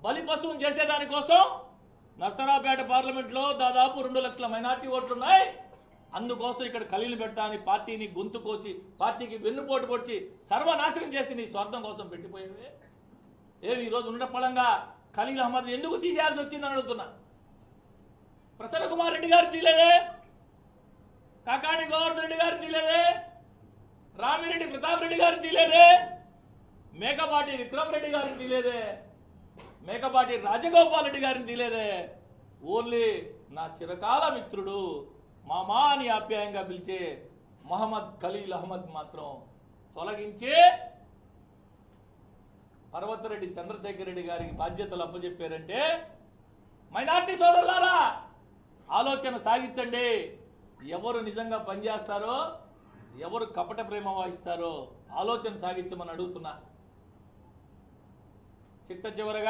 బలి పశువును చేసేదానికోసం నర్సరావుపేట పార్లమెంట్లో దాదాపు 2 లక్షల మైనార్టీ ఓట్లు ఉన్నాయి. అందుకోసం ఇక్కడ ఖలీలు పెడతా అని పార్టీని గొంతు కోసి పార్టీకి వెన్నుపోటు పొడిచి సర్వనాశనం చేసి నీ స్వార్థం కోసం పెట్టిపోయేవే. ఏమి ఈరోజు ఉండపళంగా ఖలీల్ అహ్మద్ ఎందుకు తీసేయాల్సి వచ్చిందని అడుగుతున్నా. ప్రసన్న కుమార్ రెడ్డి గారు తీలేదే, కాకాణి గోవర్ధన్ రెడ్డి గారు తీలేదే, రామిరెడ్డి ప్రతాప్ రెడ్డి గారు తీలేదే, మేకపాటి విక్రమ్ రెడ్డి గారిని తీలేదే, మేకపాటి రాజగోపాల్ రెడ్డి గారిని తీలేదే. ఓన్లీ నా చిరకాల మిత్రుడు మామా అని ఆప్యాయంగా పిలిచే మహమ్మద్ ఖలీల్ అహ్మద్ మాత్రం తొలగించే పర్వతరెడ్డి చంద్రశేఖర్ రెడ్డి గారికి బాధ్యతలు అప్పచెప్పారంటే మైనార్టీ సోదరులారా ఆలోచన సాగించండి. ఎవరు నిజంగా పనిచేస్తారో, ఎవరు కపట ప్రేమ వహిస్తారో ఆలోచన సాగించమని అడుగుతున్నా. చిట్ట చివరగా